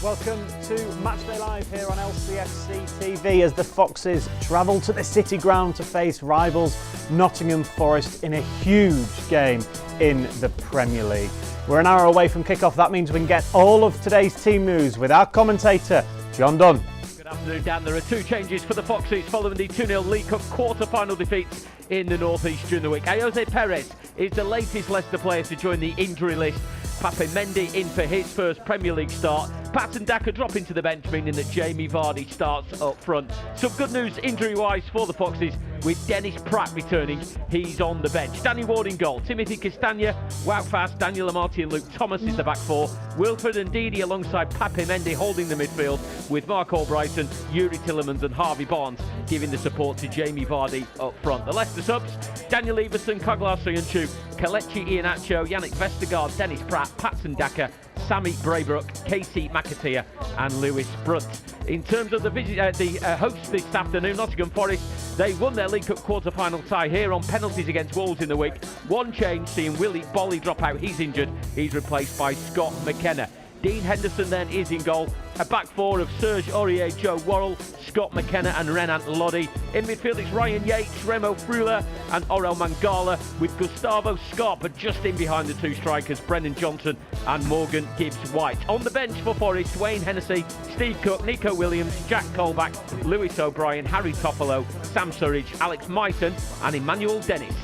Welcome to Matchday Live here on LCFC TV as the Foxes travel to the City Ground to face rivals Nottingham Forest in a huge game in the Premier League. We're an hour away from kick-off. That means we can get all of today's team news with our commentator, John Dunn. Good afternoon, Dan. There are two changes for the Foxes following the 2-0 League Cup quarter-final defeats in the North East during the week. Jose Perez is the latest Leicester player to join the injury list. Pape Mendy in for his first Premier League start. Patson Daka dropping to the bench, meaning that Jamie Vardy starts up front. Some good news injury-wise for the Foxes with Dennis Pratt returning. He's on the bench. Danny Ward in goal. Timothy Castagna, Wout Fast, Daniel Amartey and Luke Thomas is the back four. Wilfred Ndidi alongside Pape Mendy holding the midfield with Mark Albrighton, Yuri Tillemans and Harvey Barnes giving the support to Jamie Vardy up front. The Leicester subs, Daniel Everson, Koglar Soyuncu, Kelechi Iheanacho, Yannick Vestergaard, Dennis Pratt, Patson Daka, Sammy Braybrook, Casey McAteer and Lewis Brunt. In terms of the hosts this afternoon, Nottingham Forest, they won their League Cup quarter-final tie here on penalties against Wolves in the week. One change, seeing Willie Bolly drop out. He's injured. He's replaced by Scott McKenna. Dean Henderson then is in goal. A back four of Serge Aurier, Joe Worrell, Scott McKenna and Renan Lodi. In midfield it's Ryan Yates, Remo Freuler and Orel Mangala with Gustavo Scarpa just in behind the two strikers, Brennan Johnson and Morgan Gibbs-White. On the bench for Forest, Wayne Hennessy, Steve Cook, Nico Williams, Jack Colback, Lewis O'Brien, Harry Toffolo, Sam Surridge, Alex Myton and Emmanuel Dennis.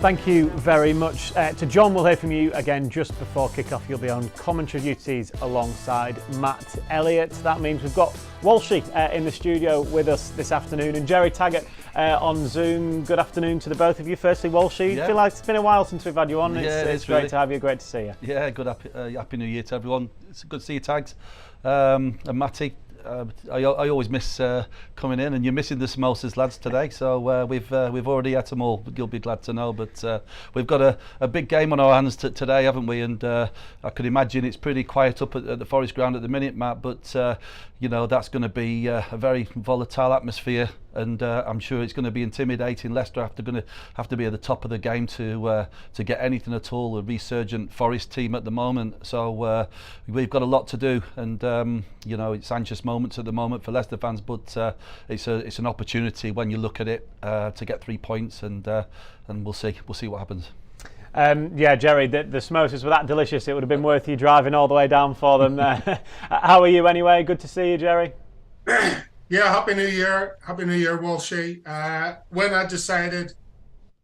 Thank you very much to John. We'll hear from you again just before kick-off. You'll be on commentary duties alongside Matt Elliott. That means we've got Walshy in the studio with us this afternoon and Jerry Taggart on Zoom. Good afternoon to the both of you. Firstly, Walshy, I feel like it's been a while since we've had you on. It's great to have you. Great to see you. Yeah, good. Happy New Year to everyone. It's good to see you, Tags. And Matty. I always miss coming in, and you're missing the samosas, lads, today. So we've already had them all. You'll be glad to know. But we've got a big game on our hands today, haven't we? And I could imagine it's pretty quiet up at the Forest ground at the minute, Matt. But you know, that's going to be a very volatile atmosphere, and I'm sure it's going to be intimidating. Leicester going to have to be at the top of the game to get anything at all. A resurgent Forest team at the moment, so we've got a lot to do, and you know, it's anxious moments at the moment for Leicester fans, but it's an opportunity when you look at it to get 3 points, and we'll see what happens. Yeah, Jerry, the samosas were that delicious. It would have been worth you driving all the way down for them. How are you anyway? Good to see you, Jerry. Yeah, Happy New Year, Walshy. When I decided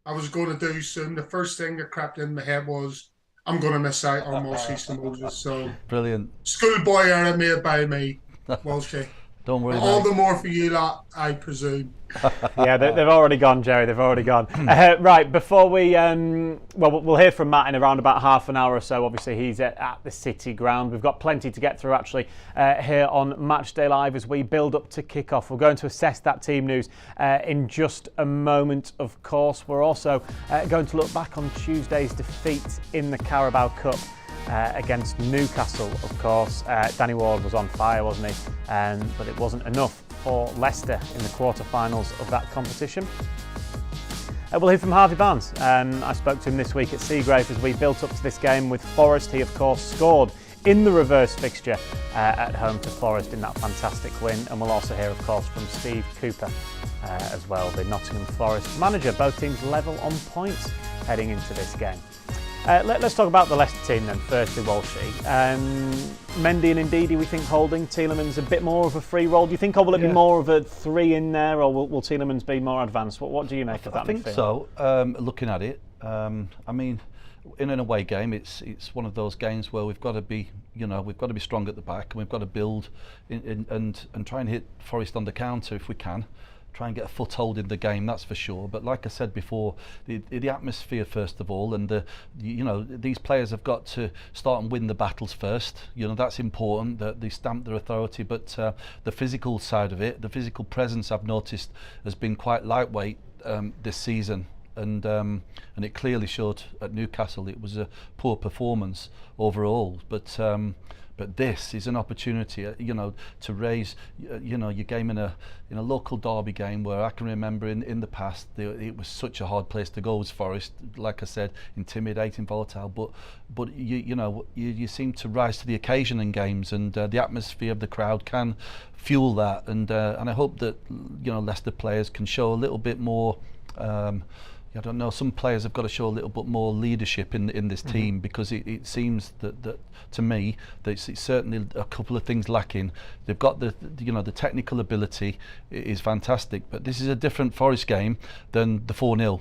I was going to do soon, the first thing that crept in my head was I'm going to miss out on Walshy samosas. So brilliant. Schoolboy era made by me, Walshy. Don't worry. All the more for you lot, I presume. Yeah, they've already gone, Jerry. They've already gone. Right, before we, we'll hear from Matt in around about half an hour or so. Obviously, he's at the City Ground. We've got plenty to get through, actually, here on Matchday Live as we build up to kick-off. We're going to assess that team news in just a moment, of course. We're also going to look back on Tuesday's defeat in the Carabao Cup against Newcastle, of course. Danny Ward was on fire, wasn't he? But it wasn't enough for Leicester in the quarter-finals of that competition. We'll hear from Harvey Barnes. I spoke to him this week at Seagrave as we built up to this game with Forest. He, of course, scored in the reverse fixture at home to Forest in that fantastic win. And we'll also hear, of course, from Steve Cooper as well, the Nottingham Forest manager. Both teams level on points heading into this game. Let's talk about the Leicester team then, firstly, Walshy. Mendy and Ndidi, we think, holding. Tielemans a bit more of a free role. Do you think, or will it be more of a three in there, or will Tielemans be more advanced? What do you make of that? I think so. Looking at it, I mean, in an away game, it's one of those games where we've got to be, we've got to be strong at the back, and we've got to build and try and hit Forest on the counter if we can. Try and get a foothold in the game, that's for sure. But like I said before, the atmosphere first of all, and these players have got to start and win the battles first. That's important, that they stamp their authority. But the physical side of it, the physical presence, I've noticed has been quite lightweight this season. And it clearly showed at Newcastle. It was a poor performance overall, but but this is an opportunity, to raise, your game in a local derby game where I can remember in the past it was such a hard place to go as Forest. Like I said, intimidating, volatile, but you seem to rise to the occasion in games, and the atmosphere of the crowd can fuel that, and I hope that Leicester players can show a little bit more. I don't know, some players have got to show a little bit more leadership in this team, because it seems that to me that it's certainly a couple of things lacking. They've got the technical ability is fantastic, but this is a different Forest game than the 4-0.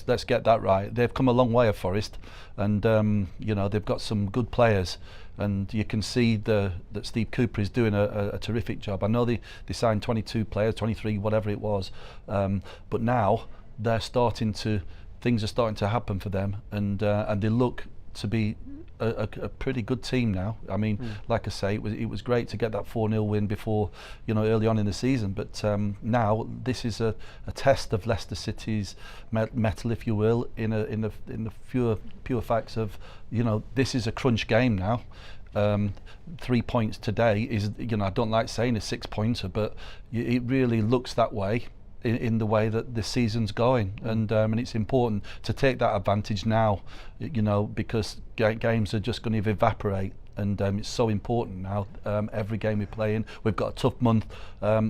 Let's get that right. They've come a long way at Forest, and they've got some good players, and you can see that Steve Cooper is doing a terrific job. I know they signed 22 players, 23, whatever it was, but now things are starting to happen for them, and they look to be a pretty good team now. I mean, like I say, it was great to get that 4-0 win before, early on in the season, but now this is a test of Leicester City's mettle, if you will, in the pure facts of, this is a crunch game now. 3 points today is, I don't like saying a 6-pointer, but it really looks that way in the way that the season's going, and it's important to take that advantage now, because games are just going to evaporate, and it's so important now. Every game we play in, we've got a tough month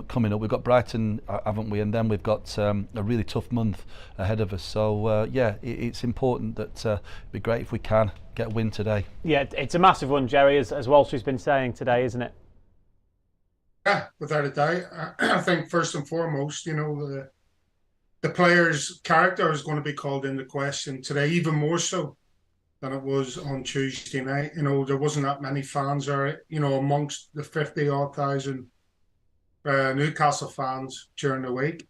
coming up. We've got Brighton, haven't we? And then we've got a really tough month ahead of us. So it's important that it'd be great if we can get a win today. Yeah, it's a massive one, Jerry, as Walshy's been saying today, isn't it? Yeah, without a doubt. I think first and foremost, the player's character is going to be called into question today, even more so than it was on Tuesday night. There wasn't that many fans there, amongst the 50-odd thousand Newcastle fans during the week.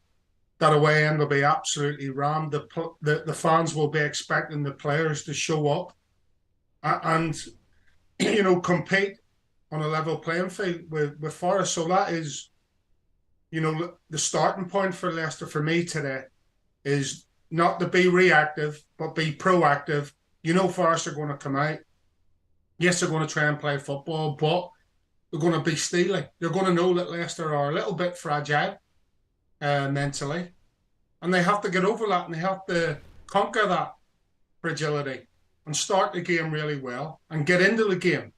That away end will be absolutely rammed. The fans will be expecting the players to show up and compete on a level playing field with Forest. So that is, the starting point for Leicester for me today is not to be reactive, but be proactive. Forest are going to come out. Yes, they're going to try and play football, but they're going to be steely. They're going to know that Leicester are a little bit fragile mentally, and they have to get over that, and they have to conquer that fragility and start the game really well and get into the game.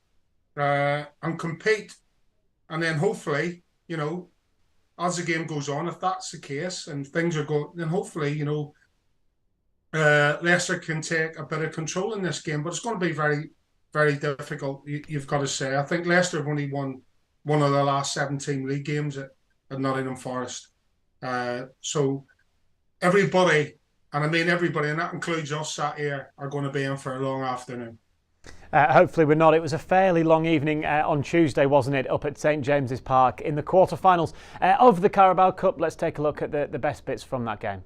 And compete, and then hopefully, as the game goes on, if that's the case and things are going, then hopefully, Leicester can take a bit of control in this game. But it's going to be very, very difficult, you've got to say. I think Leicester have only won one of the last 17 league games at Nottingham Forest. So everybody, and I mean everybody, and that includes us sat here, are going to be in for a long afternoon. Hopefully we're not. It was a fairly long evening on Tuesday, wasn't it, up at St James's Park in the quarterfinals of the Carabao Cup. Let's take a look at the best bits from that game.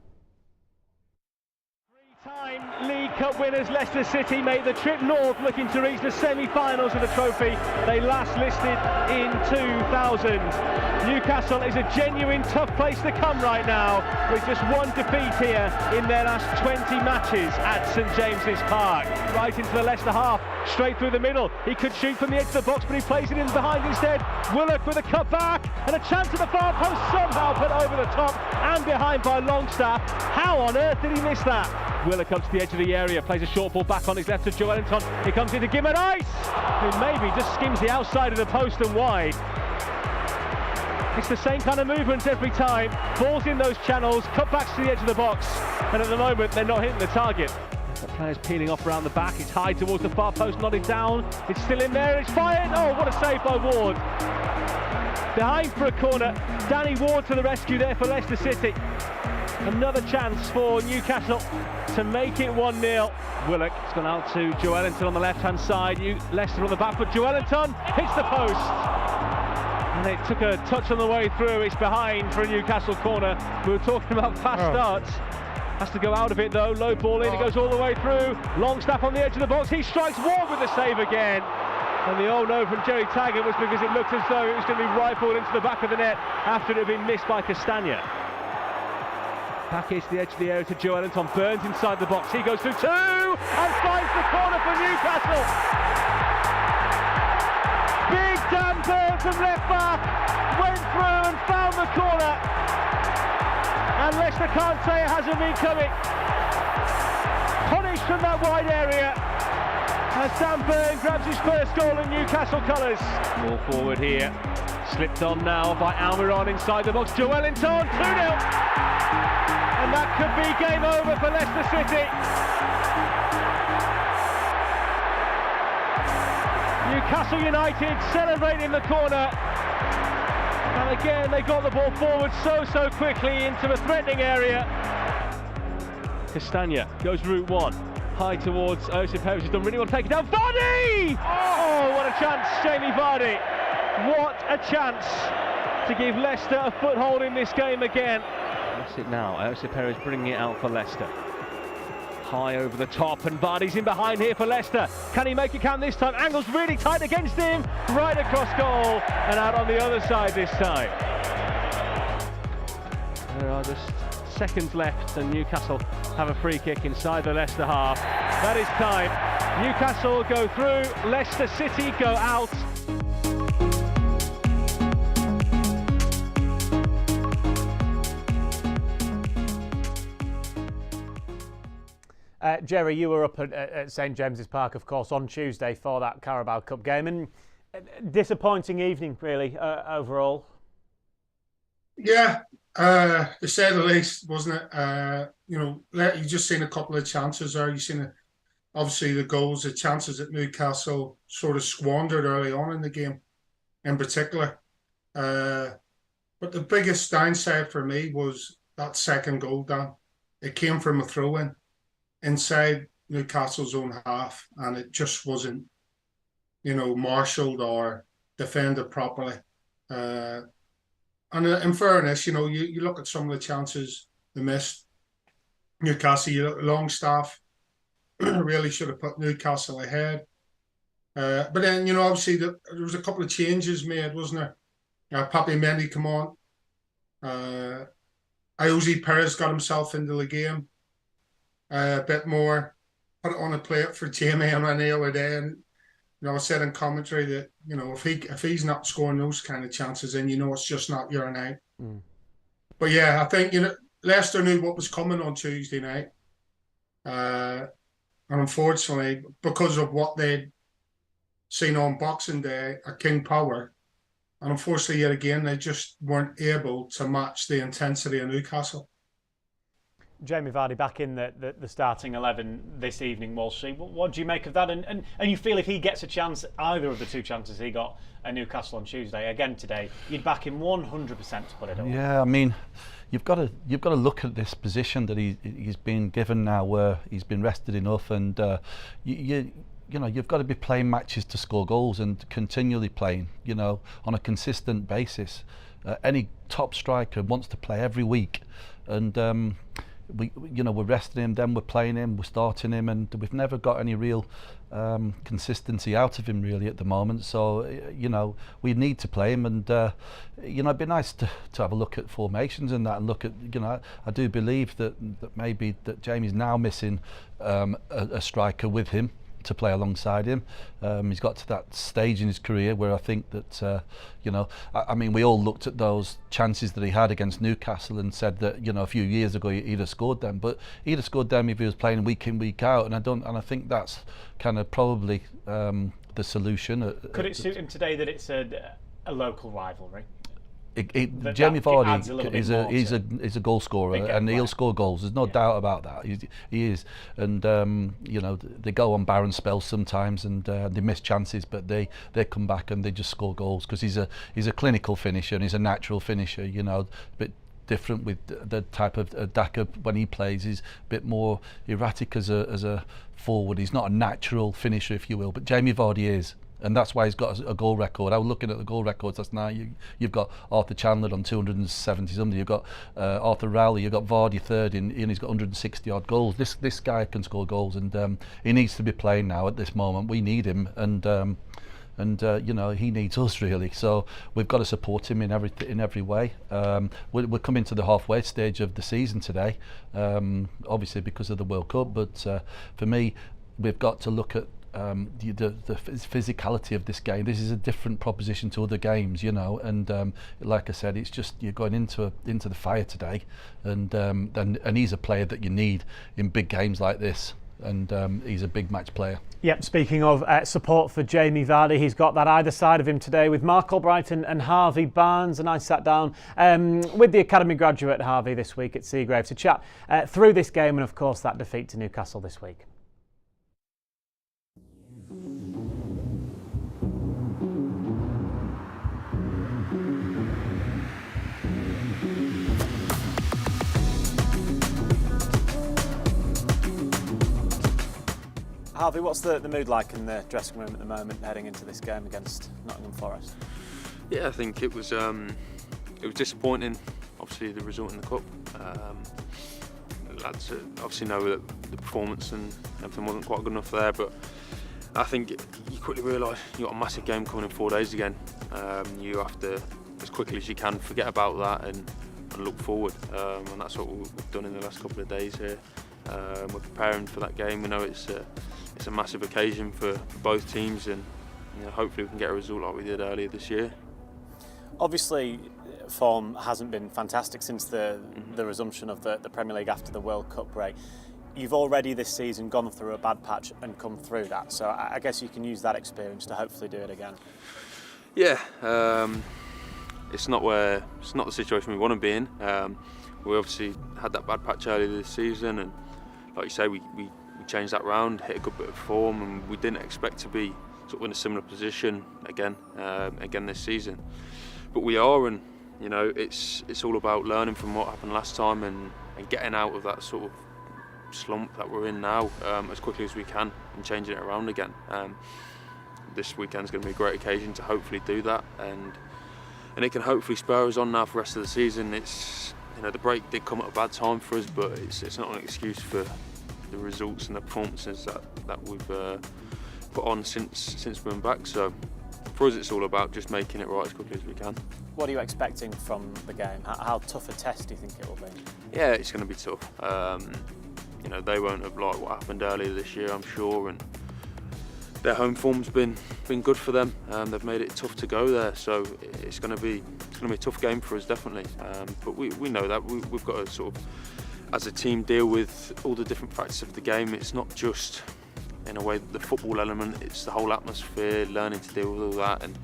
Three-time League Cup winners Leicester City make the trip north, looking to reach the semi-finals of the trophy they last listed in 2000. Newcastle is a genuine tough place to come right now, with just one defeat here in their last 20 matches at St James's Park. Right into the Leicester half, straight through the middle. He could shoot from the edge of the box, but he plays it in behind instead. Willock with a cut back, and a chance at the far post, somehow put over the top and behind by Longstaff. How on earth did he miss that? Willock comes to the edge of the area, plays a short ball back on his left to Joelinton. He comes into Gimenez, who maybe just skims the outside of the post and wide. It's the same kind of movements every time. Balls in those channels, cutbacks to the edge of the box, and at the moment they're not hitting the target. The player's peeling off around the back. It's high towards the far post, nodded down. It's still in there. It's fired. Oh, what a save by Ward. Behind for a corner. Danny Ward to the rescue there for Leicester City. Another chance for Newcastle to make it 1-0. Willock has gone out to Joelinton on the left-hand side. Leicester on the back foot. Joelinton hits the post. And it took a touch on the way through. It's behind for a Newcastle corner. We were talking about fast starts. Has to go out of it though. Low ball in. It goes all the way through. Longstaff on the edge of the box. He strikes Ward with the save again. And the old no from Jerry Taggart was because it looked as though it was going to be rifled into the back of the net after it had been missed by Castagna. Package to the edge of the area to Joelinton. Burns inside the box. He goes through two and finds the corner for Newcastle. Dan Burn from left back went through and found the corner, and Leicester can't say it hasn't been coming. Punished from that wide area as Dan Burn grabs his first goal in Newcastle colours. Ball forward here, slipped on now by Almiron inside the box. Joelinton, 2-0, and that could be game over for Leicester City. Newcastle United celebrating the corner, and again they got the ball forward so quickly into a threatening area. Castagna goes route one, high towards Jose Perez, who's done really well to take it down. Vardy! Oh, what a chance, Jamie Vardy. What a chance to give Leicester a foothold in this game again. That's it now, Jose Perez bringing it out for Leicester. High over the top, and Vardy's in behind here for Leicester. Can he make it count this time? Angle's really tight against him. Right across goal and out on the other side this time. There are just seconds left and Newcastle have a free kick inside the Leicester half. That is time. Newcastle go through, Leicester City go out. Jerry, you were up at St James's Park, of course, on Tuesday for that Carabao Cup game, and disappointing evening, really, overall. Yeah, to say the least, wasn't it? You just seen a couple of chances there. You seen, obviously, the goals, the chances that Newcastle sort of squandered early on in the game, in particular. But the biggest downside for me was that second goal, Dan. It came from a throw-in inside Newcastle's own half, and it just wasn't, marshalled or defended properly. And in fairness, you look at some of the chances they missed. Newcastle, Longstaff really should have put Newcastle ahead. But then, obviously there was a couple of changes made, wasn't there? Papi Mendy come on. Jose Perez got himself into the game a bit more, put it on a plate for Jamie and Renee the other day, and I said in commentary that if he's not scoring those kind of chances, then it's just not your night. But yeah, I think Leicester knew what was coming on Tuesday night, and unfortunately, because of what they'd seen on Boxing Day at King Power, and unfortunately yet again they just weren't able to match the intensity of Newcastle. Jamie Vardy back in the starting 11 this evening, Walshy. What do you make of that? And you feel if he gets a chance, either of the two chances he got at Newcastle on Tuesday, again today, you'd back him 100% to put it away. Yeah, I mean, you've got to look at this position that he's been given now, where he's been rested enough, and you've got to be playing matches to score goals and continually playing, on a consistent basis. Any top striker wants to play every week, and we're resting him, then we're playing him, we're starting him, and we've never got any real consistency out of him really at the moment. So we need to play him, and it'd be nice to have a look at formations and that, and look at I do believe that maybe that Jamie's now missing a striker with him to play alongside him. He's got to that stage in his career where I think that I mean, we all looked at those chances that he had against Newcastle and said that a few years ago he'd have scored them, but he'd have scored them if he was playing week in, week out, and I think that's kind of probably the solution. Could it suit him today that it's a local rivalry? Jamie Vardy is a goal scorer, and he'll score goals. There's no doubt about that. He is, and they go on barren spells sometimes, and they miss chances, but they come back and they just score goals because he's a clinical finisher and he's a natural finisher. A bit different with the type of Daka when he plays. He's a bit more erratic as a forward. He's not a natural finisher, if you will, but Jamie Vardy is. And that's why he's got a goal record. I was looking at the goal records last night. You've got Arthur Chandler on 270 something. You've got Arthur Rowley. You've got Vardy third, and he's got 160 odd goals. This guy can score goals, and he needs to be playing now at this moment. We need him, and he needs us really. So we've got to support him in every way. We're coming to the halfway stage of the season today, obviously because of the World Cup. But for me, we've got to look at the physicality of this game. This is a different proposition to other games, you know, and like I said, it's just you're going into the fire today, and he's a player that you need in big games like this, and he's a big match player. Yep, speaking of support for Jamie Vardy, he's got that either side of him today with Mark Albrighton and Harvey Barnes, and I sat down with the Academy graduate Harvey this week at Seagrave to chat through this game and of course that defeat to Newcastle this week. Harvey, what's the mood like in the dressing room at the moment heading into this game against Nottingham Forest? Yeah, I think it was disappointing, obviously the result in the Cup. Lads obviously know that the performance and everything wasn't quite good enough there, but I think you quickly realise you've got a massive game coming in 4 days again. You have to, as quickly as you can, forget about that and look forward, and that's what we've done in the last couple of days here. We're preparing for that game. We know it's a massive occasion for both teams, and hopefully we can get a result like we did earlier this year. Obviously, form hasn't been fantastic since the resumption of the Premier League after the World Cup break. You've already this season gone through a bad patch and come through that, so I guess you can use that experience to hopefully do it again. Yeah, it's not the situation we want to be in. We obviously had that bad patch earlier this season, and like you say, we changed that round, hit a good bit of form, and we didn't expect to be sort of in a similar position again this season. But we are, and it's all about learning from what happened last time and getting out of that sort of slump that we're in now as quickly as we can and changing it around again. This weekend's going to be a great occasion to hopefully do that, and it can hopefully spur us on now for the rest of the season. It's the break did come at a bad time for us, but it's not an excuse for the results and the performances that we've put on since we've been back. So for us, it's all about just making it right as quickly as we can. What are you expecting from the game? How tough a test do you think it will be? Yeah, it's going to be tough. They won't have liked what happened earlier this year, I'm sure, and their home form's been good for them. They've made it tough to go there, so it's going to be a tough game for us, definitely. But we know that we've got to sort of, as a team, deal with all the different factors of the game. It's not just, in a way, the football element. It's the whole atmosphere, learning to deal with all that. And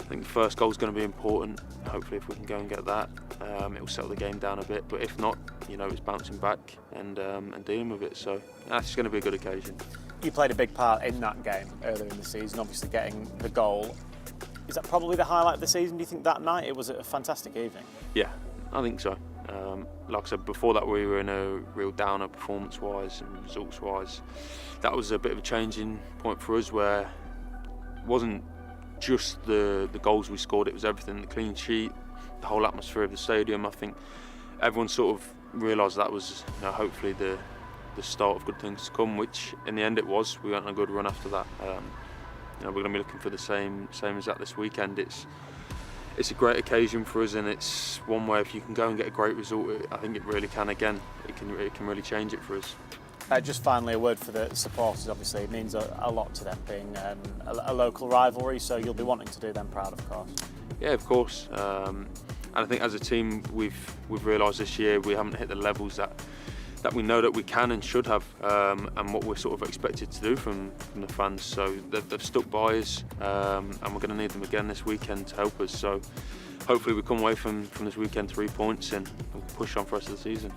I think the first goal is going to be important. Hopefully, if we can go and get that, it will settle the game down a bit. But if not, it's bouncing back and dealing with it. So that's going to be a good occasion. You played a big part in that game earlier in the season, obviously getting the goal. Is that probably the highlight of the season? Do you think that night it was a fantastic evening? Yeah, I think so. Like I said, before that we were in a real downer performance-wise and results-wise. That was a bit of a changing point for us, where it wasn't just the goals we scored, it was everything, the clean sheet, the whole atmosphere of the stadium. I think everyone sort of realised that was hopefully the start of good things to come, which in the end it was. We went on a good run after that. We're going to be looking for the same as that this weekend. It's a great occasion for us, and it's one where if you can go and get a great result, I think it really can again. It can really change it for us. Just finally, a word for the supporters. Obviously, it means a lot to them, being a local rivalry, so you'll be wanting to do them proud, of course. Yeah, of course. And I think as a team, we've realised this year we haven't hit the levels that we know that we can and should have, and what we're sort of expected to do from the fans. So they've stuck by us, and we're going to need them again this weekend to help us. So hopefully we come away from this weekend 3 points and we'll push on for the rest of the season.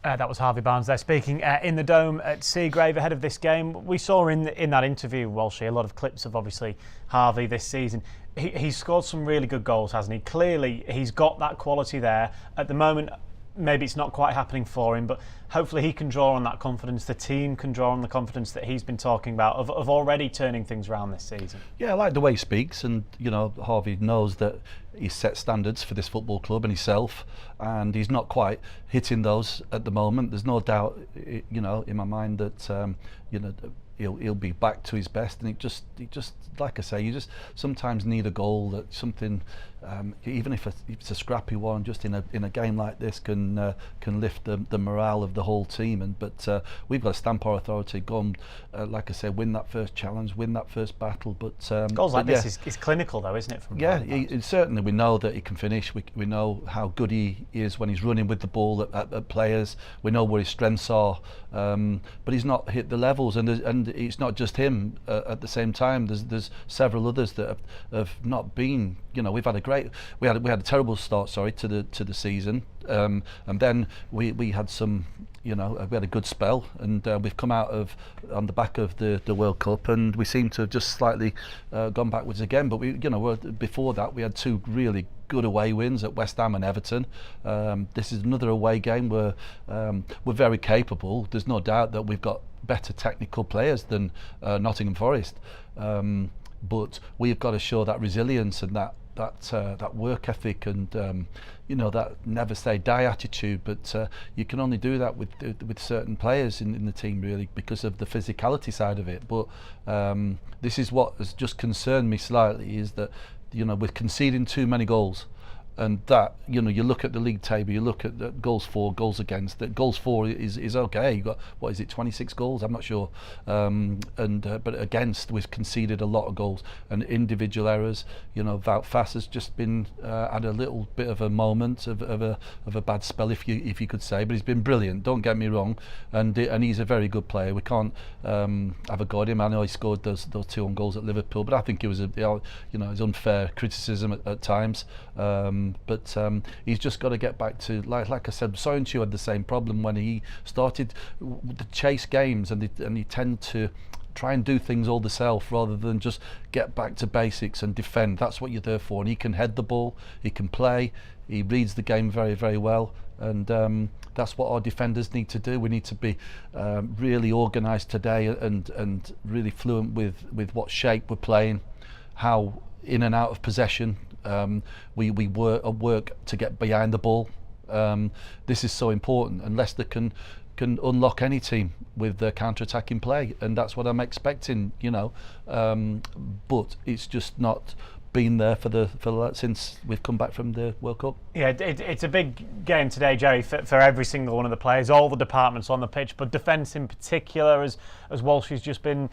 That was Harvey Barnes there speaking in the Dome at Seagrave ahead of this game. We saw in that interview, Walshy, a lot of clips of obviously Harvey this season. He's scored some really good goals, hasn't he? Clearly he's got that quality there. At the moment, maybe it's not quite happening for him, but hopefully he can draw on that confidence. The team can draw on the confidence that he's been talking about of already turning things around this season. Yeah, I like the way he speaks, and Harvey knows that he's set standards for this football club and himself, and he's not quite hitting those at the moment. There's no doubt, in my mind that he'll be back to his best, and he just like I say, you just sometimes need a goal, that something even if it's a scrappy one, just in a game like this can lift the morale of the whole team. But we've got to stamp our authority, go and, like I said, win that first challenge, win that first battle. But goals like this is clinical, though, isn't it? From certainly we know that he can finish. We know how good he is when he's running with the ball at players. We know where his strengths are, but he's not hit the levels, and it's not just him. At the same time, there's several others that have not been. We've had we had a terrible start, to the season, and then we had some. We had a good spell, and we've come out on the back of the World Cup, and we seem to have just slightly gone backwards again. But before that, we had 2 really good away wins at West Ham and Everton. This is another away game where we're very capable. There's no doubt that we've got better technical players than Nottingham Forest, but we've got to show that resilience and that work ethic and that never say die attitude. But you can only do that with certain players in the team, really, because of the physicality side of it. But this is what has just concerned me slightly, is that we're conceding too many goals. And that, you look at the league table, you look at the goals for, goals against. That goals for is okay. You got, 26 goals? I'm not sure. But against, we've conceded a lot of goals and individual errors. Wout Faes has just been had a little bit of a moment of a bad spell, if you could say. But he's been brilliant. Don't get me wrong, and he's a very good player. We can't have a go at him. I know he scored those 2 own goals at Liverpool, but I think it was his unfair criticism at times. But he's just got to get back to, like I said, Soyuncu had the same problem when he started the chase games, and he tend to try and do things all himself rather than just get back to basics and defend. That's what you're there for. And he can head the ball, he can play, he reads the game very, very well, and that's what our defenders need to do. We need to be really organised today and really fluent with what shape we're playing, how in and out of possession. We work to get behind the ball. This is so important, and Leicester can unlock any team with their counter-attacking play, and that's what I'm expecting. But it's just not been there since we've come back from the World Cup. Yeah, it's a big game today, Jerry, for every single one of the players, all the departments on the pitch, but defence in particular, as Walsh has just been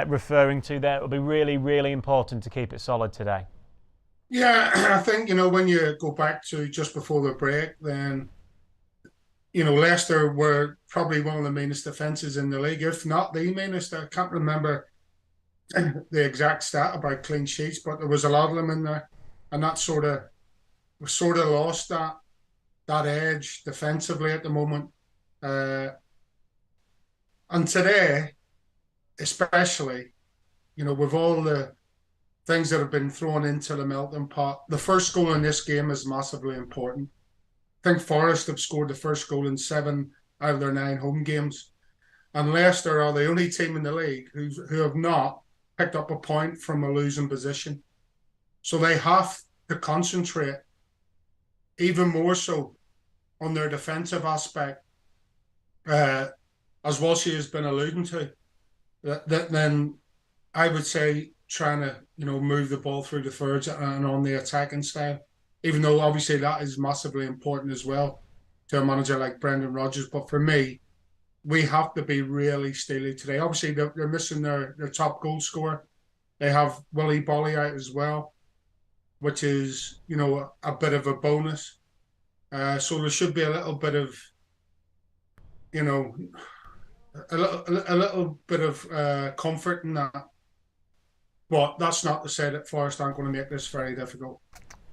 referring to there. It'll be really, really important to keep it solid today. Yeah, I think, when you go back to just before the break, then, Leicester were probably one of the meanest defences in the league, if not the meanest. I can't remember the exact stat about clean sheets, but there was a lot of them in there, and that we lost that edge defensively at the moment. And today, especially, with all the things that have been thrown into the melting pot, the first goal in this game is massively important. I think Forest have scored the first goal in 7 out of their 9 home games, and Leicester are the only team in the league who have not picked up a point from a losing position. So they have to concentrate even more so on their defensive aspect, as Walshy has been alluding to. Then I would say trying to move the ball through the thirds and on the attacking style, even though obviously that is massively important as well to a manager like Brendan Rodgers. But for me, we have to be really steely today. Obviously they're missing their top goal scorer. They have Willy Bolly out as well, which is a bit of a bonus. So there should be a little bit of a little bit of comfort in that. But that's not to say that Forest aren't going to make this very difficult.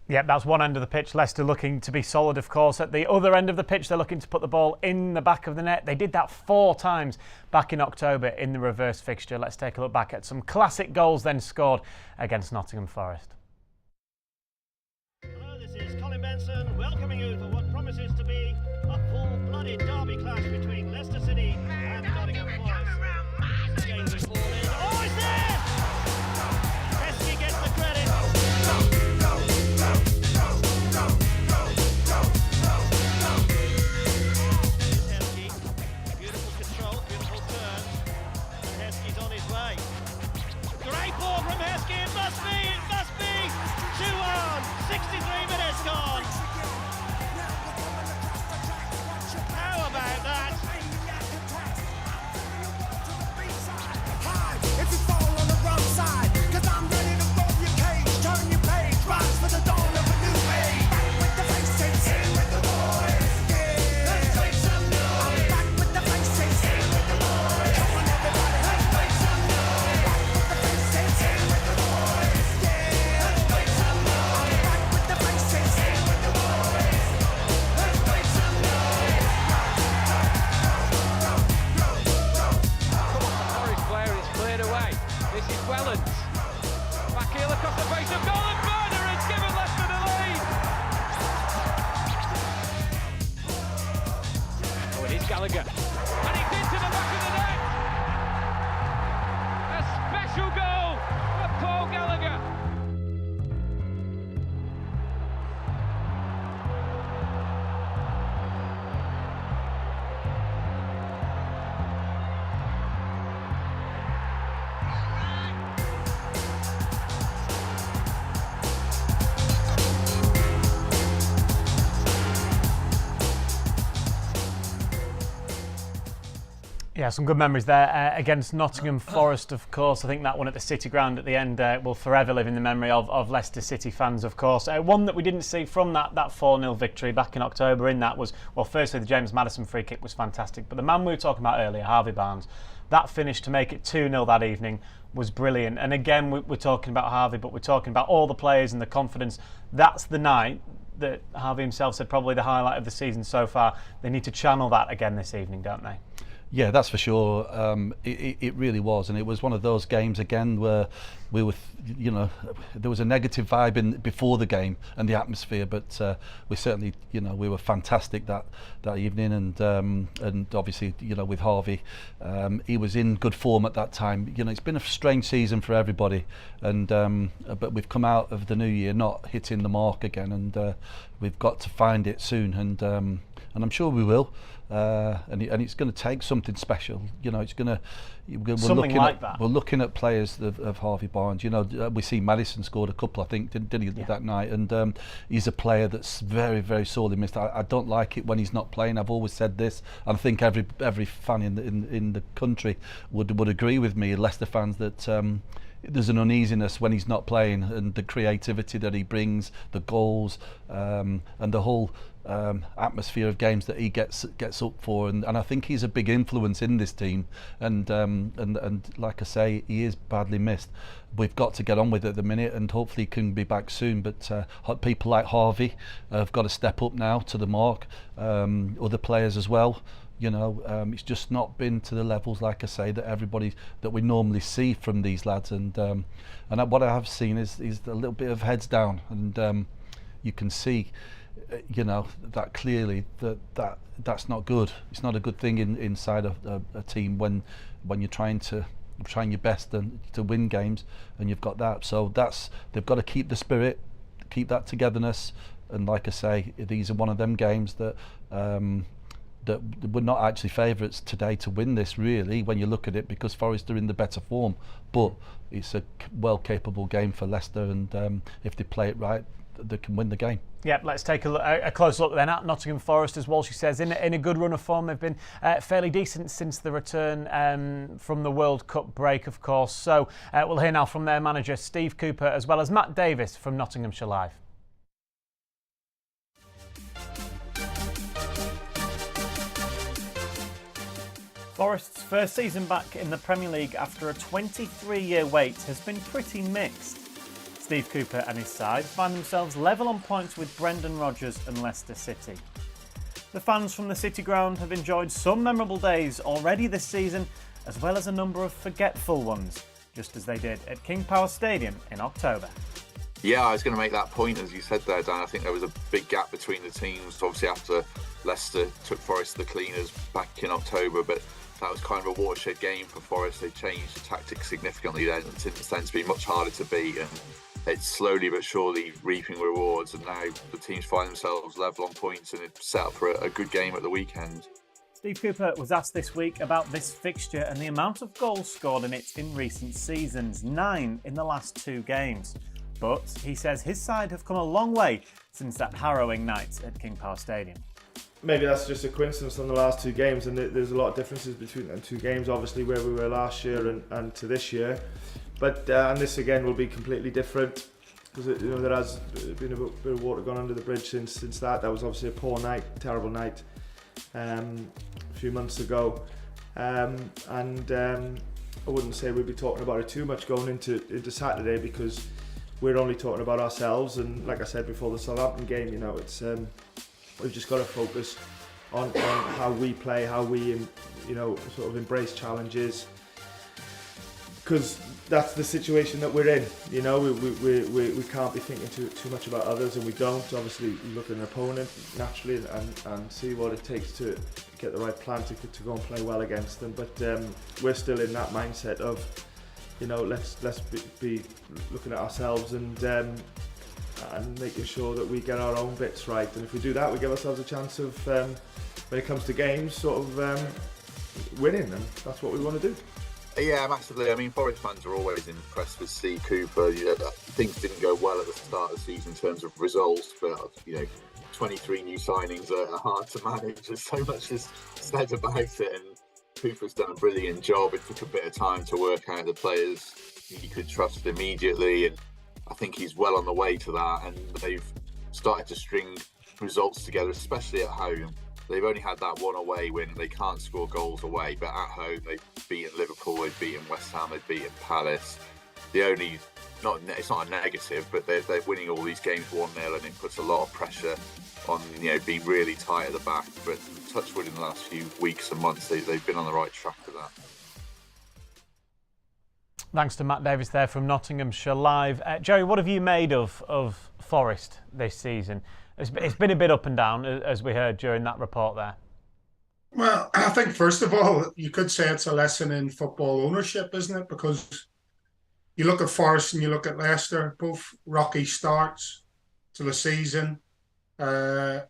Yeah, that's one end of the pitch. Leicester looking to be solid, of course. At the other end of the pitch, they're looking to put the ball in the back of the net. They did that 4 times back in October in the reverse fixture. Let's take a look back at some classic goals then scored against Nottingham Forest. Hello, this is Colin Benson welcoming you for what promises to be a full-blooded derby clash between Leicester City and Nottingham Forest. The games are falling. Oh, it's there! Heskey gets the credit. Heskey, beautiful control, beautiful turn. And Heskey's on his way. Great ball from Heskey. It must be 2-1. 63 Gallagher. And it's into the back of the net. A special goal for Paul Gallagher. Yeah, some good memories there against Nottingham Forest, of course. I think that one at the City Ground at the end will forever live in the memory of Leicester City fans, of course. One that we didn't see from that 4-0 victory back in October in that was, well, firstly, the James Maddison free kick was fantastic. But the man we were talking about earlier, Harvey Barnes, that finish to make it 2-0 that evening was brilliant. And again, we're talking about Harvey, but we're talking about all the players and the confidence. That's the night that Harvey himself said probably the highlight of the season so far. They need to channel that again this evening, don't they? Yeah, that's for sure. It really was, and it was one of those games again where we were, there was a negative vibe before the game and the atmosphere, but we certainly, we were fantastic that evening, and obviously, with Harvey, he was in good form at that time. It's been a strange season for everybody, and but we've come out of the new year not hitting the mark again, and we've got to find it soon, and I'm sure we will. And it's going to take something special. It's going to. We're looking at players of Harvey Barnes. We see Maddison scored a couple, I think, didn't he, that night? And he's a player that's very, very sorely missed. I don't like it when he's not playing. I've always said this, and I think every fan in the country would agree with me. Leicester fans that. There's an uneasiness when he's not playing, and the creativity that he brings, the goals, and the whole atmosphere of games that he gets up for, and I think he's a big influence in this team. And like I say, he is badly missed. We've got to get on with it at the minute, and hopefully he can be back soon. But people like Harvey have got to step up now to the mark. Other players as well. It's just not been to the levels, like I say, that we normally see from these lads, and what I have seen is a little bit of heads down, and you can see, that clearly that's not good. It's not a good thing inside a team when you're trying your best to win games, and you've got that. So they've got to keep the spirit, keep that togetherness, and like I say, these are one of them games that we're not actually favourites today to win this, really, when you look at it, because Forest are in the better form. But it's a well-capable game for Leicester, and if they play it right, they can win the game. Yeah, let's take a close look then at Nottingham Forest. As Walshy says, in a good run of form. They've been fairly decent since the return from the World Cup break, of course. So we'll hear now from their manager, Steve Cooper, as well as Matt Davis from Nottinghamshire Live. Forest's first season back in the Premier League after a 23-year wait has been pretty mixed. Steve Cooper and his side find themselves level on points with Brendan Rodgers and Leicester City. The fans from the City Ground have enjoyed some memorable days already this season, as well as a number of forgetful ones, just as they did at King Power Stadium in October. Yeah, I was going to make that point, as you said there, Dan. I think there was a big gap between the teams, obviously after Leicester took Forest to the cleaners back in October, but that was kind of a watershed game for Forest. They changed the tactics significantly then, and since then it's been much harder to beat, and it's slowly but surely reaping rewards, and now the teams find themselves level on points, and it's set up for a good game at the weekend. Steve Cooper was asked this week about this fixture and the amount of goals scored in it in recent seasons, 9 in the last 2 games. But he says his side have come a long way since that harrowing night at King Power Stadium. Maybe that's just a coincidence on the last 2 games, and there's a lot of differences between the 2 games, obviously, where we were last year and to this year. But and this again will be completely different, because there has been a bit of water gone under the bridge since that. That was obviously a poor night, terrible night, a few months ago, and I wouldn't say we'd be talking about it too much going into Saturday, because we're only talking about ourselves. And like I said before the Southampton game, it's we've just got to focus on how we play, how we sort of embrace challenges, because that's the situation that we're in. You know, we can't be thinking too much about others, and we don't. Obviously, you look at an opponent naturally and see what it takes to get the right plan to go and play well against them. But we're still in that mindset of, you know, let's be looking at ourselves and making sure that we get our own bits right. And if we do that, we give ourselves a chance of, when it comes to games, sort of winning, and that's what we want to do. Yeah, massively. I mean, Forest fans are always impressed with C. Cooper. You know, things didn't go well at the start of the season in terms of results, but, you know, 23 new signings are hard to manage. There's so much is said about it, and Cooper's done a brilliant job. It took a bit of time to work out the players he could trust immediately, and I think he's well on the way to that. And they've started to string results together, especially at home. They've only had that one away win, and they can't score goals away. But at home, they've beaten Liverpool, they've beaten West Ham, they've beaten Palace. It's not a negative, but they're winning all these games 1-0, and it puts a lot of pressure on, you know, being really tight at the back. But touch wood, in the last few weeks and months, they've been on the right track for that. Thanks to Matt Davis there from Nottinghamshire Live. Jerry, what have you made of Forest this season? It's been a bit up and down, as we heard during that report there. Well, I think first of all, you could say it's a lesson in football ownership, isn't it? Because you look at Forest and you look at Leicester, both rocky starts to the season. But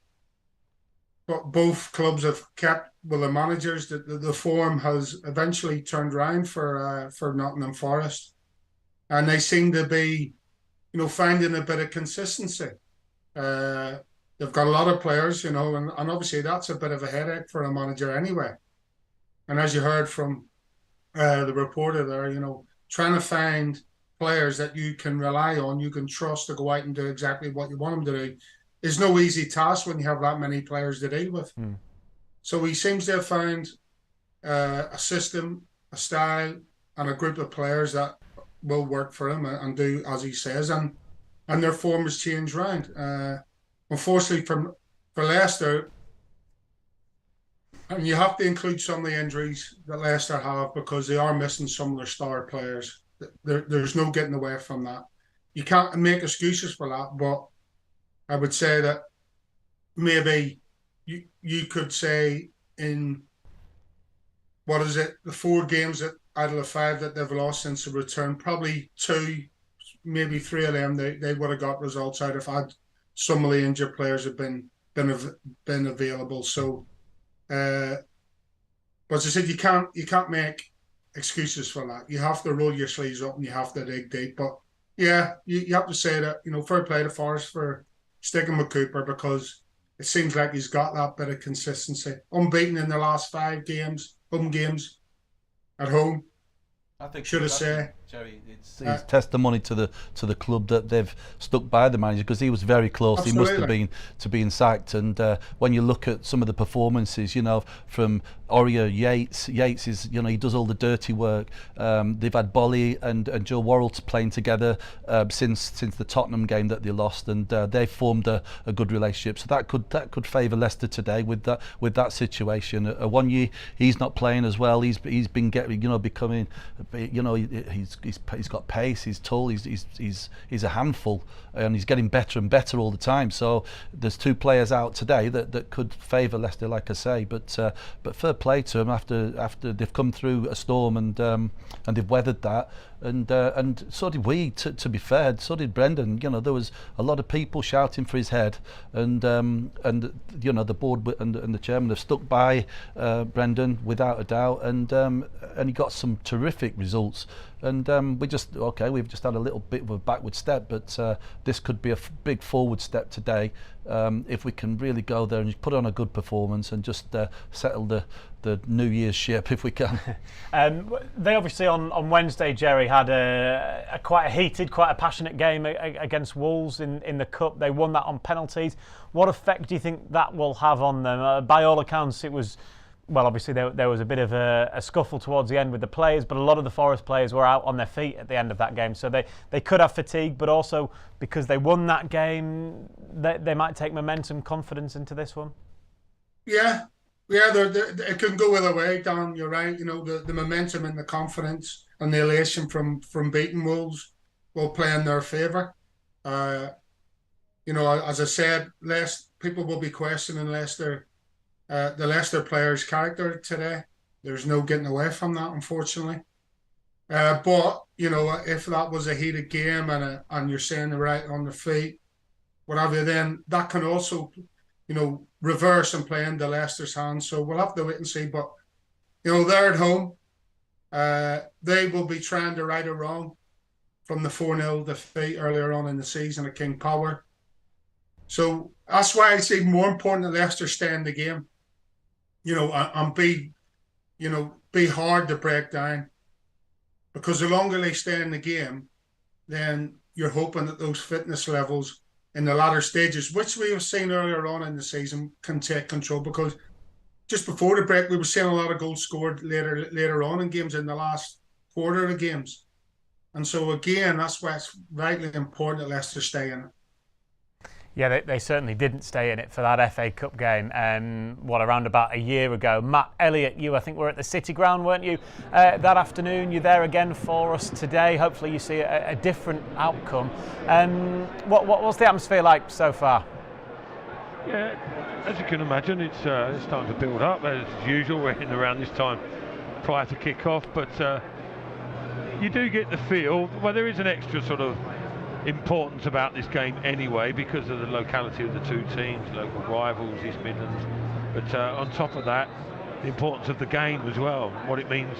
both clubs have kept with the managers. The form has eventually turned around for Nottingham Forest, and they seem to be, you know, finding a bit of consistency. They've got a lot of players, you know, and obviously that's a bit of a headache for a manager anyway. And as you heard from the reporter there, you know, trying to find players that you can rely on, you can trust to go out and do exactly what you want them to do, is no easy task when you have that many players to deal with. So he seems to have found a system, a style, and a group of players that will work for him and do as he says, and their form has changed round. Unfortunately for Leicester, and you have to include some of the injuries that Leicester have, because they are missing some of their star players. There's no getting away from that. You can't make excuses for that, but I would say that maybe you could say in, what is it, the 4 games out of the 5 that they've lost since the return, probably 2, maybe 3 of them they would have got results out if had some of the injured players have been available. So, but as I said, you can't make excuses for that. You have to roll your sleeves up and you have to dig deep. But yeah, you have to say that, you know, fair play to Forest for sticking with Cooper, because it seems like he's got that bit of consistency. Unbeaten in the last 5 games, home games, at home. I think should I say, Jerry, it's testimony to the club that they've stuck by the manager, because he was very close. Absolutely. He must have been to being sacked. And when you look at some of the performances, you know, from Aurier, Yates is, you know, he does all the dirty work. They've had Bolly and Joe Worrell playing together since the Tottenham game that they lost, and they've formed a good relationship. So that could favour Leicester today with that situation. One year he's not playing as well. He's been becoming, you know, he's got pace. He's tall. He's a handful, and he's getting better and better all the time. So there's 2 players out today that could favour Leicester, like I say. But fair play to them after they've come through a storm and they've weathered that. And so did we. To be fair, so did Brendan. You know, there was a lot of people shouting for his head, and you know, the board and the chairman have stuck by Brendan without a doubt, and he got some terrific results. And we've just had a little bit of a backward step, but this could be a big forward step today if we can really go there and put on a good performance and just settle the New Year's ship if we can. They obviously on Wednesday, Jerry, had a quite a heated, quite a passionate game against Wolves in the Cup. They won that on penalties. What effect do you think that will have on them? By all accounts, it was, well, obviously there was a bit of a scuffle towards the end with the players, but a lot of the Forest players were out on their feet at the end of that game, so they could have fatigue, but also because they won that game, they might take momentum, confidence into this one. Yeah, it can go either way, Dan. You're right. You know, the momentum and the confidence. and the elation from beating Wolves will play in their favour. You know, as I said, people will be questioning Leicester, the Leicester players' character today. There's no getting away from that, unfortunately. But you know, if that was a heated game and you're saying they're right on their feet, whatever, then that can also, you know, reverse and play into Leicester's hands. So we'll have to wait and see. But you know, they're at home. They will be trying to right a wrong from the 4-0 defeat earlier on in the season at King Power. So that's why it's even more important that Leicester stay in the game. You know, and be hard to break down. Because the longer they stay in the game, then you're hoping that those fitness levels in the latter stages, which we have seen earlier on in the season, can take control. Because just before the break, we were seeing a lot of goals scored later on in games, in the last quarter of the games. And so again, that's why it's vitally important that Leicester stay in it. Yeah, they certainly didn't stay in it for that FA Cup game, around about a year ago. Matt Elliott, I think were at the City Ground, weren't you, that afternoon? You're there again for us today. Hopefully you see a different outcome. What's the atmosphere like so far? Yeah, as you can imagine, it's starting to build up. As usual, we're in around this time prior to kick-off, but you do get the feel, well, there is an extra sort of importance about this game anyway because of the locality of the two teams, local rivals, East Midlands, but on top of that, the importance of the game as well, what it means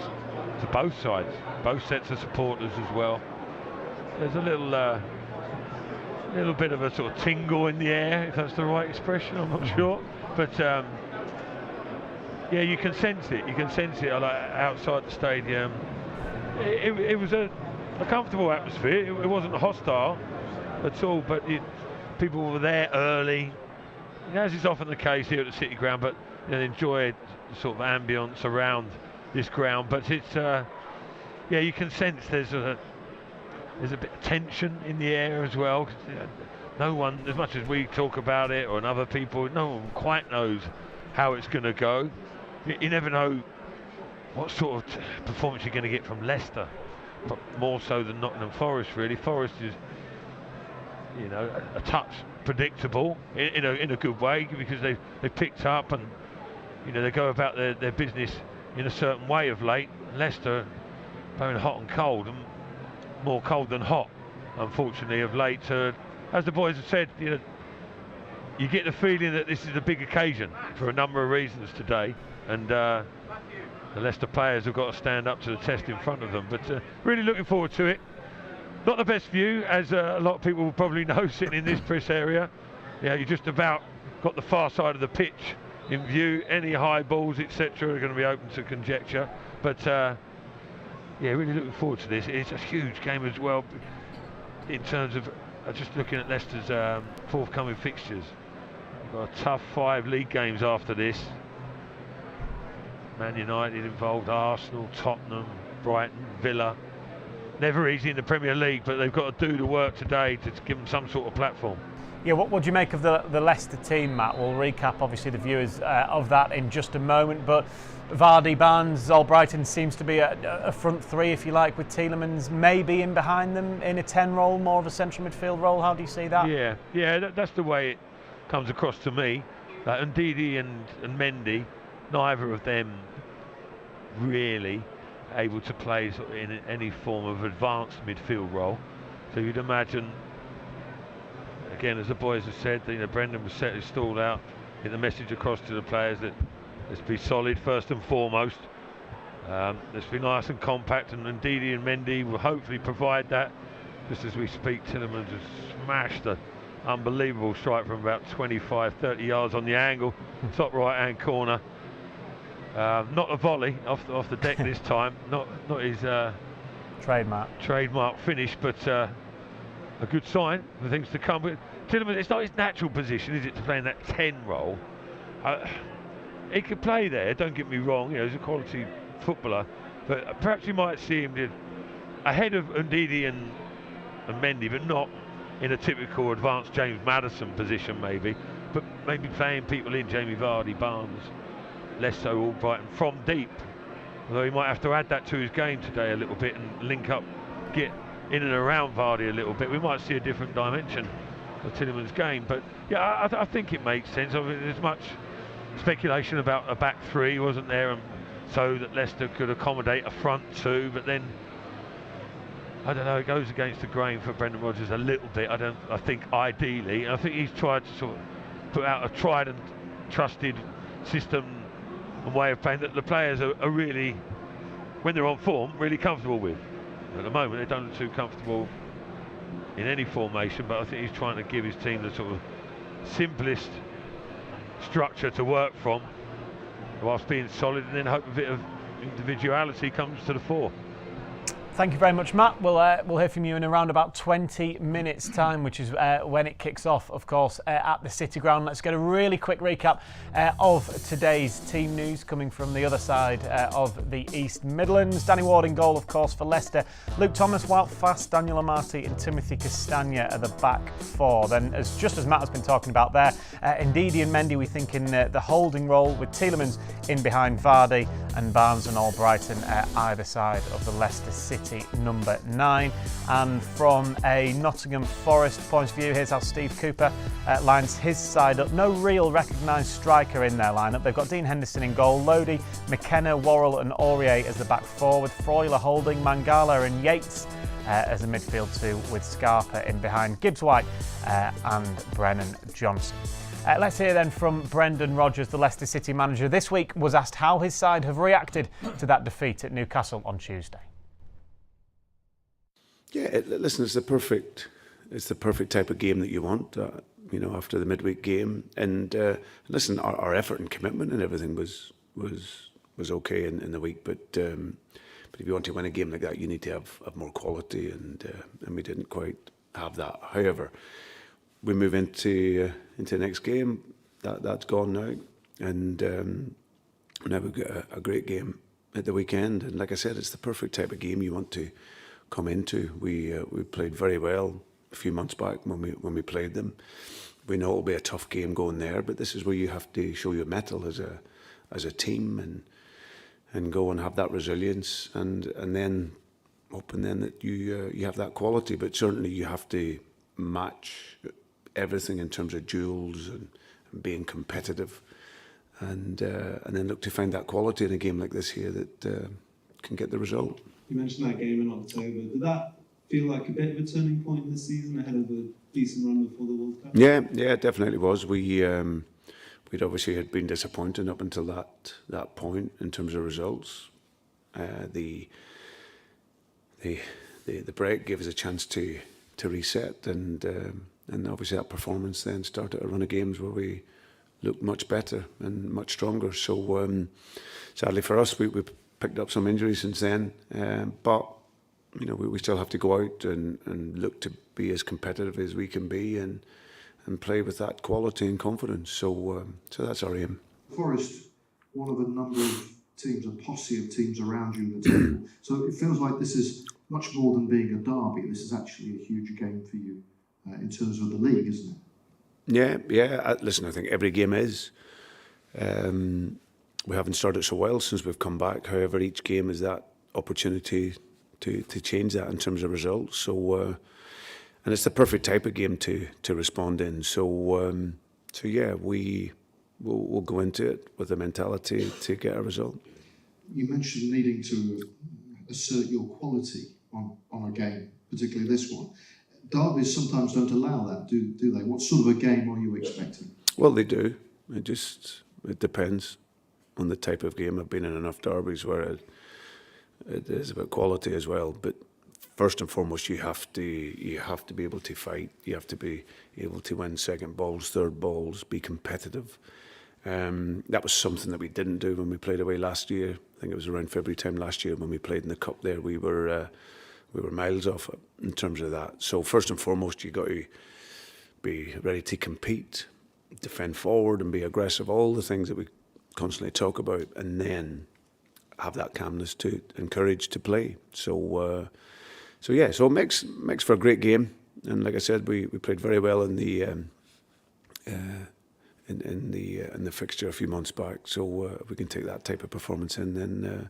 to both sides, both sets of supporters as well. There's a little bit of a sort of tingle in the air, if that's the right expression, I'm not sure, but yeah, you can sense it outside the stadium. It was a comfortable atmosphere. It wasn't hostile at all, but people were there early, as is often the case here at the City Ground, but they enjoyed the sort of ambience around this ground. But it's yeah, you can sense there's a bit of tension in the air as well. No one, as much as we talk about it or other people, no one quite knows how it's going to go. You never know what sort of performance you're going to get from Leicester, but more so than Nottingham Forest, really. Forest is, a touch predictable in a good way because they picked up and they go about their business in a certain way of late. Leicester going hot and cold, and more cold than hot, unfortunately, of late. As the boys have said, you get the feeling that this is a big occasion for a number of reasons today, and the Leicester players have got to stand up to the test in front of them. But really looking forward to it. Not the best view, as a lot of people will probably know, sitting in this press area. Yeah, you just about got the far side of the pitch in view. Any high balls, etc., are going to be open to conjecture. But yeah, really looking forward to this. It's a huge game as well in terms of just looking at Leicester's forthcoming fixtures. We've got a tough 5 league games after this. Man United involved, Arsenal, Tottenham, Brighton, Villa. Never easy in the Premier League, but they've got to do the work today to give them some sort of platform. Yeah, what do you make of the Leicester team, Matt? We'll recap, obviously, the viewers of that in just a moment. But Vardy, Barnes, Albrighton seems to be a front three, if you like, with Tielemans maybe in behind them in a 10 role, more of a central midfield role. How do you see that? Yeah, that's the way it comes across to me. Ndidi and Mendy, neither of them really able to play in any form of advanced midfield role. So you'd imagine, again, as the boys have said, Brendan was set his stall out, get the message across to the players that let's be solid first and foremost. Let's be nice and compact, and Ndidi and Mendy will hopefully provide that. Just as we speak, Tielemans has smashed an unbelievable strike from about 25-30 yards on the angle, top right hand corner. Not a volley off the deck this time, not his trademark finish, but a good sign for things to come. But Tielemans, it's not his natural position, is it, to play in that 10 role? He could play there, don't get me wrong, he's a quality footballer, but perhaps you might see him ahead of Ndidi and Mendy, but not in a typical advanced James Maddison position maybe, but maybe playing people in, Jamie Vardy, Barnes, less so Albrighton from deep. Although he might have to add that to his game today a little bit and link up, get in and around Vardy a little bit. We might see a different dimension of Tielemans' game. But yeah, I think it makes sense. I mean, there's much speculation about a back three, wasn't there? And so that Leicester could accommodate a front two, but then I don't know, it goes against the grain for Brendan Rodgers a little bit. I think ideally, I think he's tried to sort of put out a tried and trusted system and way of playing that the players are really, when they're on form, really comfortable with. At the moment, they don't look too comfortable in any formation, but I think he's trying to give his team the sort of simplest structure to work from, whilst being solid, and then hope a bit of individuality comes to the fore. Thank you very much, Matt. We'll hear from you in around about 20 minutes' time, which is when it kicks off, of course, at the City Ground. Let's get a really quick recap of today's team news coming from the other side of the East Midlands. Danny Ward in goal, of course, for Leicester. Luke Thomas, Wout Fast, Daniel Amati and Timothy Castagna are the back four. Then, just as Matt has been talking about there, Ndidi and Mendy, we think in the holding role, with Tielemans in behind Vardy and Barnes and Albrighton either side of the Leicester City number 9. And from a Nottingham Forest point of view, here's how Steve Cooper lines his side up. No real recognised striker in their lineup. They've got Dean Henderson in goal, Lodi, McKenna, Worrell and Aurier as the back four, with Freuler holding, Mangala and Yates as a midfield two, with Scarpa in behind, Gibbs-White and Brennan Johnson. Let's hear then from Brendan Rodgers, the Leicester City manager. This week was asked how his side have reacted to that defeat at Newcastle on Tuesday. Yeah, listen, it's the perfect type of game that you want, after the midweek game. And listen, our effort and commitment and everything was okay in the week. But if you want to win a game like that, you need to have more quality, and we didn't quite have that. However, we move into the next game. That's gone now, and now we've got a great game at the weekend. And like I said, it's the perfect type of game you want to come into. We played very well a few months back when we played them. We know it'll be a tough game going there, but this is where you have to show your mettle as a team and go and have that resilience, and then hoping then that you have that quality. But certainly you have to match everything in terms of duels and being competitive, and then look to find that quality in a game like this here that can get the result. You mentioned that game in October. Did that feel like a bit of a turning point in the season ahead of a decent run before the World Cup? Yeah, it definitely was. We'd obviously had been disappointed up until that point in terms of results. The break gave us a chance to reset, and obviously that performance then started a run of games where we looked much better and much stronger. So sadly for us, we picked up some injuries since then, but we still have to go out and look to be as competitive as we can be and play with that quality and confidence. So that's our aim. Forest, one of a number of teams, a posse of teams around you in the table. So it feels like this is much more than being a derby. This is actually a huge game for you in terms of the league, isn't it? Yeah. Listen, I think every game is. We haven't started so well since we've come back. However, each game is that opportunity to change that in terms of results. So, and it's the perfect type of game to respond in. So yeah, we'll go into it with the mentality to get a result. You mentioned needing to assert your quality on a game, particularly this one. Derbies sometimes don't allow that, do they? What sort of a game are you expecting? Well, they do. It depends on the type of game. I've been in enough derbies where it is about quality as well. But first and foremost, you have to be able to fight. You have to be able to win second balls, third balls, be competitive. That was something that we didn't do when we played away last year. I think it was around February time last year when we played in the Cup there. We were miles off it in terms of that. So first and foremost, you got to be ready to compete, defend forward and be aggressive, all the things that we constantly talk about, and then have that calmness to encourage to play. So it makes for a great game. And like I said, we played very well in the fixture a few months back. So if we can take that type of performance in, then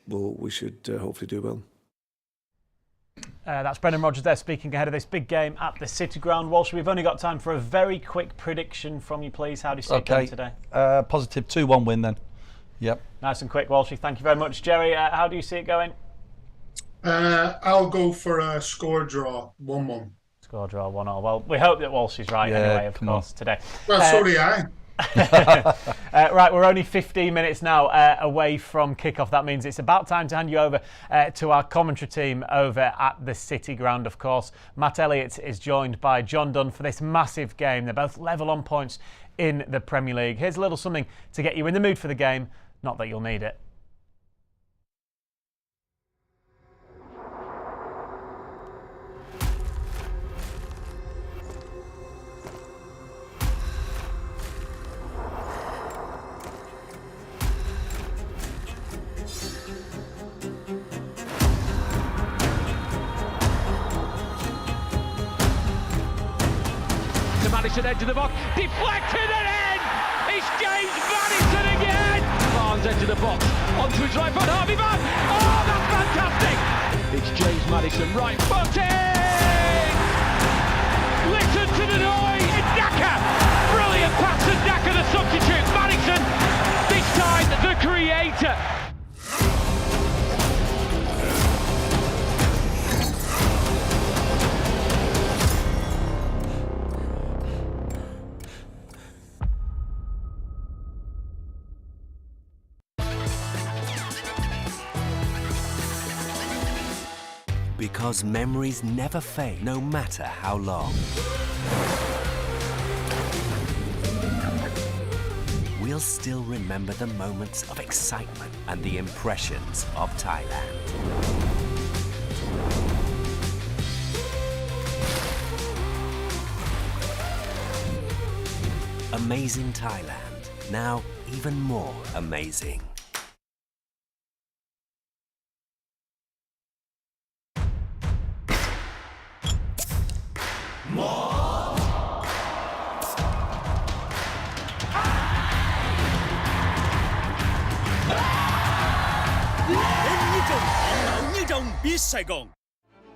we should hopefully do well. That's Brendan Rodgers there speaking ahead of this big game at the City Ground. Walsh, we've only got time for a very quick prediction from you, please. How do you see it going today? Positive 2-1 win then. Yep. Nice and quick, Walshy. Thank you very much. Jerry, how do you see it going? I'll go for a score draw, 1-1. Score draw, 1-1. Well, we hope that Walsh is right anyway, of course, today. Well, so do I. Right, we're only 15 minutes now away from kickoff. That means it's about time to hand you over to our commentary team over at the City Ground, of course. Matt Elliott is joined by John Dunn for this massive game. They're both level on points in the Premier League. Here's a little something to get you in the mood for the game. Not that you'll need it. Edge of the box, deflected and in! It's James Maddison again! Barnes edge of the box, onto his right foot, Harvey Barnes! Oh, that's fantastic! It's James Maddison, right footed! Listen to the noise! Daka! Brilliant pass to Daka, the substitute. Maddison, this time the creator. Because memories never fade, no matter how long. We'll still remember the moments of excitement and the impressions of Thailand. Amazing Thailand, now even more amazing.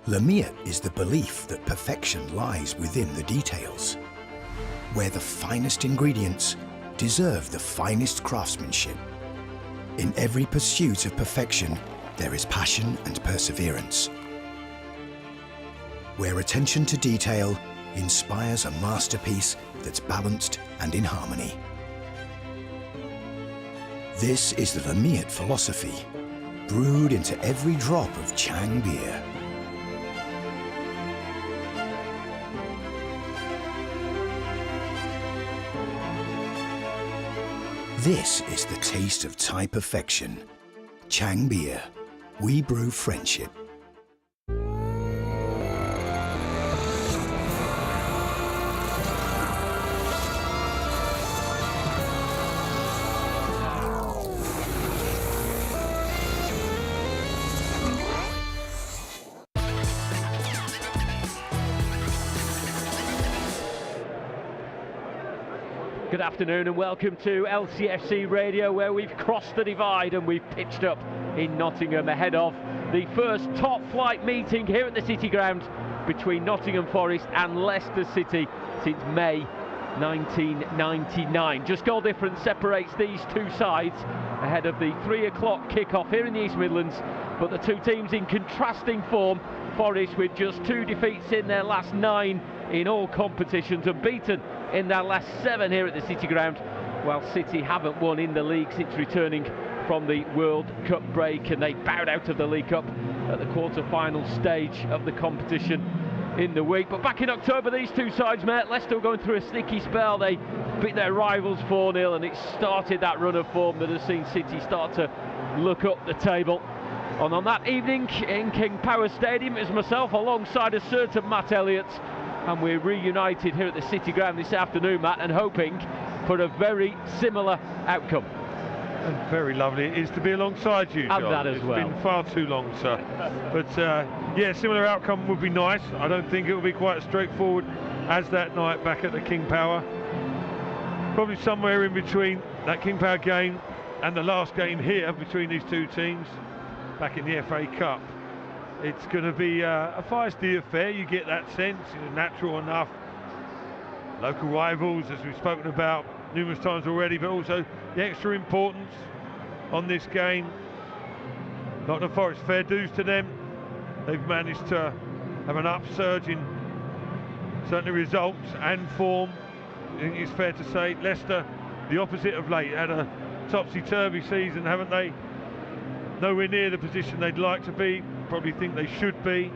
Lamiat is the belief that perfection lies within the details, where the finest ingredients deserve the finest craftsmanship. In every pursuit of perfection, there is passion and perseverance, where attention to detail inspires a masterpiece that's balanced and in harmony. This is the Lamiat philosophy, brewed into every drop of Chang beer. This is the taste of Thai perfection. Chang beer. We brew friendship. Good afternoon and welcome to LCFC Radio, where we've crossed the divide and we've pitched up in Nottingham ahead of the first top flight meeting here at the City Ground between Nottingham Forest and Leicester City since May 1999. Just goal difference separates these two sides ahead of the 3 o'clock kick-off here in the East Midlands, but the two teams in contrasting form. Forest with just 2 defeats in their last 9 in all competitions and beaten in their last 7 here at the City Ground, while City haven't won in the league since returning from the World Cup break, and they bowed out of the League Cup at the quarter-final stage of the competition in the week. But back in October, these two sides met. Leicester were going through a sneaky spell. They beat their rivals 4-0, and it started that run of form that has seen City start to look up the table. And on that evening in King Power Stadium, it was myself alongside a certain Matt Elliott, and we're reunited here at the City Ground this afternoon, Matt, and hoping for a very similar outcome. And very lovely it is to be alongside you, John. And that as well. It's been far too long, sir. But yeah, similar outcome would be nice. I don't think it will be quite as straightforward as that night back at the King Power. Probably somewhere in between that King Power game and the last game here between these two teams back in the FA Cup. It's going to be a feisty affair, you get that sense, natural enough. Local rivals, as we've spoken about numerous times already, but also the extra importance on this game. Nottingham Forest, fair dues to them. They've managed to have an upsurge in certainly results and form. I think it's fair to say Leicester, the opposite of late, had a topsy-turvy season, haven't they? Nowhere near the position they'd like to be, probably think they should be.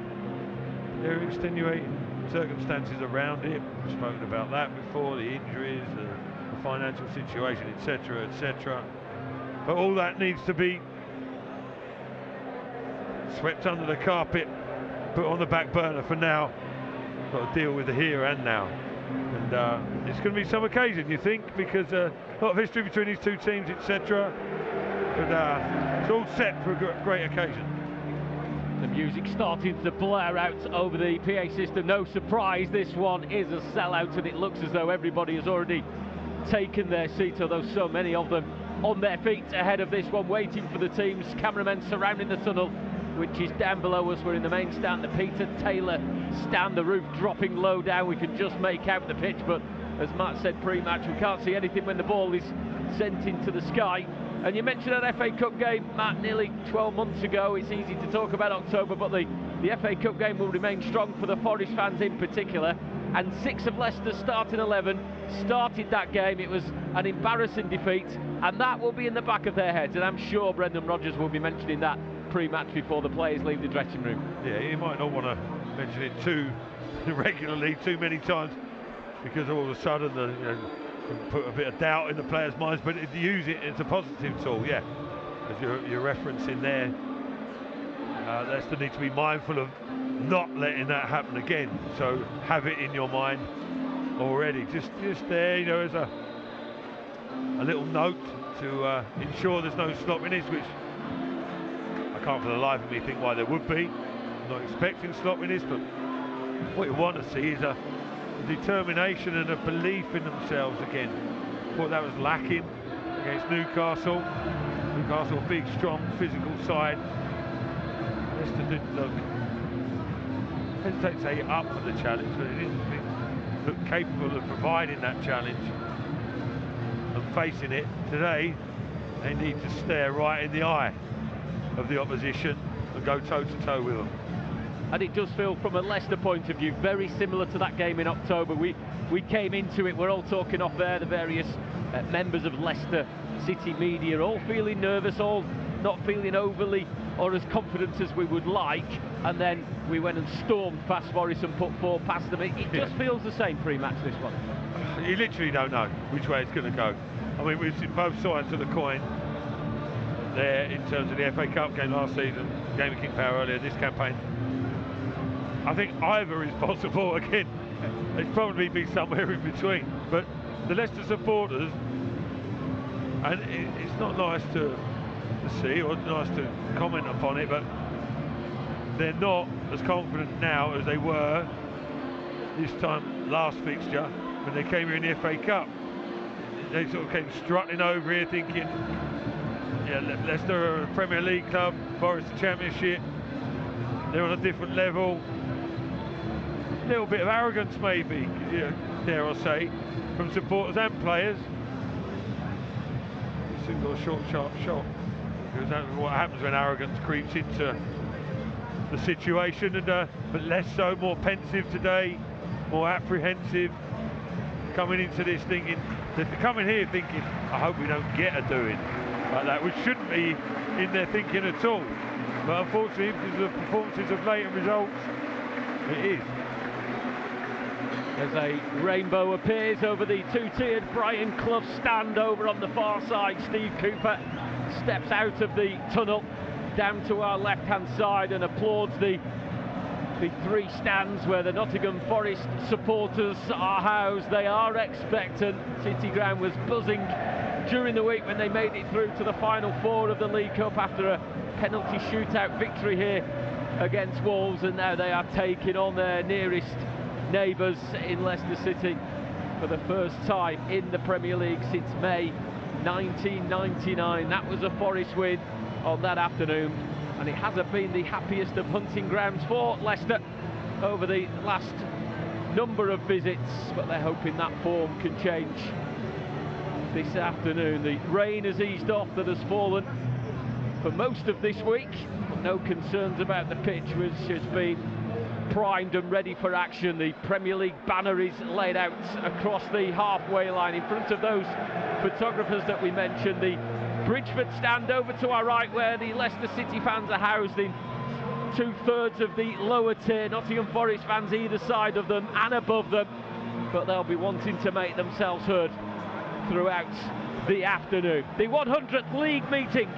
There are extenuating circumstances around it. We've spoken about that before, the injuries, the financial situation, etc., etc. But all that needs to be swept under the carpet, put on the back burner for now. Got to deal with the here and now. And it's going to be some occasion, you think, because a lot of history between these two teams, etc. But it's all set for a great occasion. The music starting to blare out over the PA system. No surprise, this one is a sellout, and it looks as though everybody has already taken their seats, although so many of them on their feet ahead of this one, waiting for the teams. Cameramen surrounding the tunnel, which is down below us. We're in the main stand, the Peter Taylor stand, the roof dropping low down. We can just make out the pitch, but as Matt said pre-match, we can't see anything when the ball is sent into the sky. And you mentioned an FA Cup game, Matt, nearly 12 months ago. It's easy to talk about October, but the FA Cup game will remain strong for the Forest fans in particular. And 6 of Leicester's starting 11 started that game. It was an embarrassing defeat, and that will be in the back of their heads. And I'm sure Brendan Rodgers will be mentioning that pre-match before the players leave the dressing room. Yeah, you might not want to mention it too regularly, too many times, because all of a sudden put a bit of doubt in the players' minds, but use it as a positive tool, yeah. As you're referencing there, Leicester need to be mindful of not letting that happen again. So have it in your mind already, just there, as a little note to ensure there's no sloppiness, which I can't for the life of me think why there would be. I'm not expecting sloppiness, but what you want to see is a determination and a belief in themselves again. Thought that was lacking against Newcastle. Newcastle, big, strong, physical side. Leicester didn't look, I hesitate to say up for the challenge, but it didn't look capable of providing that challenge and facing it. Today, they need to stare right in the eye of the opposition and go toe-to-toe with them. And it does feel, from a Leicester point of view, very similar to that game in October. We came into it, we're all talking off there, the various members of Leicester City media, all feeling nervous, all not feeling overly or as confident as we would like, and then we went and stormed past Forest and put 4 past them. It just feels the same pre-match, this one. You literally don't know which way it's going to go. I mean, we've seen both sides of the coin there in terms of the FA Cup game last season, game of King Power earlier this campaign. I think either is possible. Again, it'd probably be somewhere in between. But the Leicester supporters, and it's not nice to see or nice to comment upon it, but they're not as confident now as they were this time last fixture when they came here in the FA Cup. They sort of came strutting over here thinking, yeah, Leicester are a Premier League club, Forest a Championship, they're on a different level. A little bit of arrogance maybe, dare I say, from supporters and players. Soon got a short, sharp shot. Because that's what happens when arrogance creeps into the situation. And but less so, more pensive today, more apprehensive, coming into this thinking, they're coming here thinking, I hope we don't get a doing like that, which shouldn't be in their thinking at all. But unfortunately, because of the performances of late and results, it is. As a rainbow appears over the 2-tiered Brian Clough stand over on the far side, Steve Cooper steps out of the tunnel down to our left-hand side and applauds the 3 stands where the Nottingham Forest supporters are housed. They are expectant. City Ground was buzzing during the week when they made it through to the final 4 of the League Cup after a penalty shootout victory here against Wolves, and now they are taking on their nearest neighbours in Leicester City for the first time in the Premier League since May 1999. That was a Forest win on that afternoon, and it hasn't been the happiest of hunting grounds for Leicester over the last number of visits, but they're hoping that form can change this afternoon. The rain has eased off that has fallen for most of this week, but no concerns about the pitch, which has been primed and ready for action. The Premier League banner is laid out across the halfway line in front of those photographers that we mentioned. The Bridgeford stand over to our right, where the Leicester City fans are housed in two-thirds of the lower tier. Nottingham Forest fans either side of them and above them, but they'll be wanting to make themselves heard throughout the afternoon. The 100th league meeting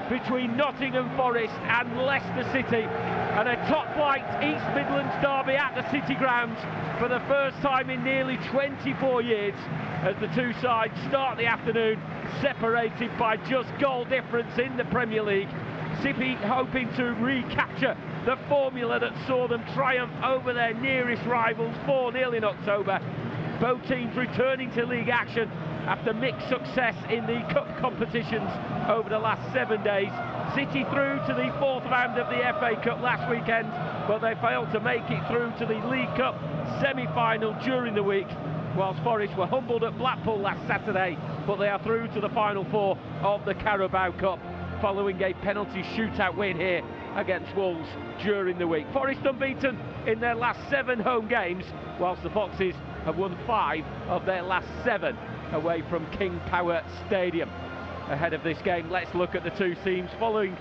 between Nottingham Forest and Leicester City, and a top-flight East Midlands derby at the City Ground for the first time in nearly 24 years, as the two sides start the afternoon separated by just goal difference in the Premier League. City hoping to recapture the formula that saw them triumph over their nearest rivals 4-0 in October. Both teams returning to league action after mixed success in the cup competitions over the last 7 days. City through to the fourth round of the FA Cup last weekend, but they failed to make it through to the League Cup semi-final during the week, whilst Forest were humbled at Blackpool last Saturday, but they are through to the final four of the Carabao Cup, following a penalty shootout win here against Wolves during the week. Forest unbeaten in their last 7 home games, whilst the Foxes have won 5 of their last 7 away from King Power Stadium. Ahead of this game, let's look at the two teams following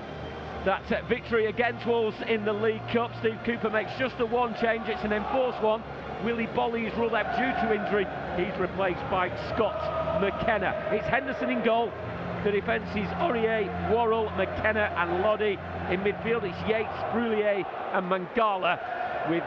that victory against Wolves in the League Cup. Steve Cooper makes just the one change, it's an enforced one. Willie Bolly is ruled out due to injury. He's replaced by Scott McKenna. It's Henderson in goal. The defence is Aurier, Worrell, McKenna and Loddy. In midfield it's Yates, Brullier and Mangala, with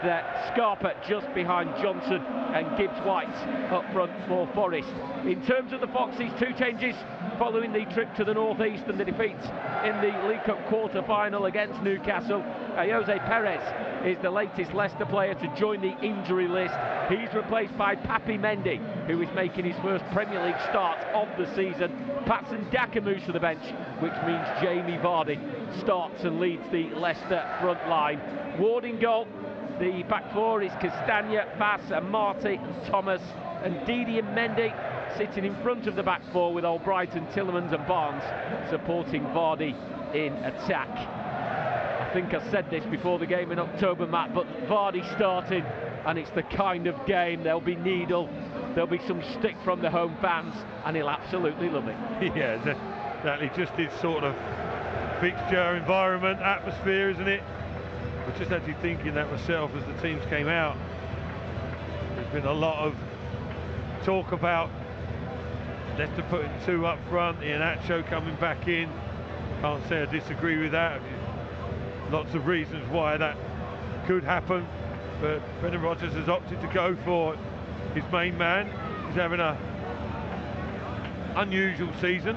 Scarpa just behind Johnson and Gibbs-White up front for Forest. In terms of the Foxes, 2 changes following the trip to the North East and the defeat in the League Cup quarter-final against Newcastle. Jose Perez is the latest Leicester player to join the injury list. He's replaced by Papi Mendy, who is making his first Premier League start of the season. Patson Daka moves to the bench, which means Jamie Vardy starts and leads the Leicester front line. Ward in goal. The back four is Castagna, Bass and Marty and Thomas, and Didi and Mendy sitting in front of the back four, with Albrighton, Tillemans and Barnes supporting Vardy in attack. I think I said this before the game in October, Matt, but Vardy starting, and it's the kind of game there'll be needle, there'll be some stick from the home fans, and he'll absolutely love it. Yeah, exactly, just his sort of fixture, environment, atmosphere, isn't it? I just actually thinking that myself as the teams came out. There's been a lot of talk about Leicester putting 2 up front, Iheanacho coming back in. Can't say I disagree with that. Lots of reasons why that could happen, but Brendan Rodgers has opted to go for his main man. He's having an unusual season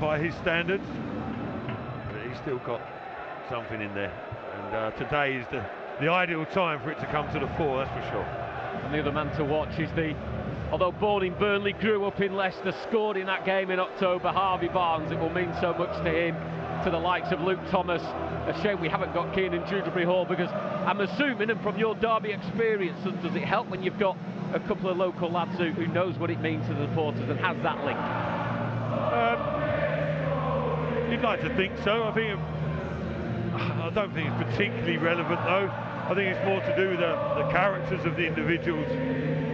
by his standards, but he's still got something in there. And today is the ideal time for it to come to the fore, that's for sure. And the other man to watch is although born in Burnley, grew up in Leicester, scored in that game in October, Harvey Barnes. It will mean so much to him, to the likes of Luke Thomas. A shame we haven't got Keenan Dewsbury Hall, because I'm assuming, and from your derby experience, does it help when you've got a couple of local lads who knows what it means to the supporters and has that link? You'd like to think so. I don't think it's particularly relevant though. I think it's more to do with the characters of the individuals,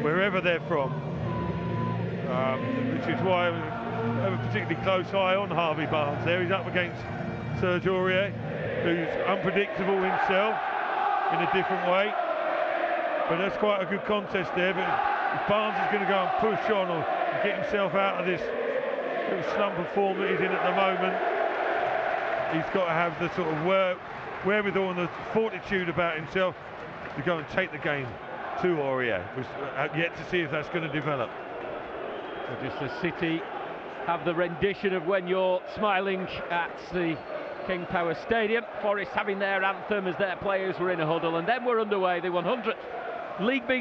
wherever they're from, which is why I have a particularly close eye on Harvey Barnes there. He's up against Serge Aurier, who's unpredictable himself in a different way, but that's quite a good contest there. But if Barnes is going to go and push on or get himself out of this little slump of form that he's in at the moment, he's got to have the sort of wherewithal and the fortitude about himself to go and take the game to Aurier. We're yet to see if that's going to develop. So just the City have the rendition of When You're Smiling at the King Power Stadium. Forest having their anthem as their players were in a huddle, and then we're underway. The 100th league meeting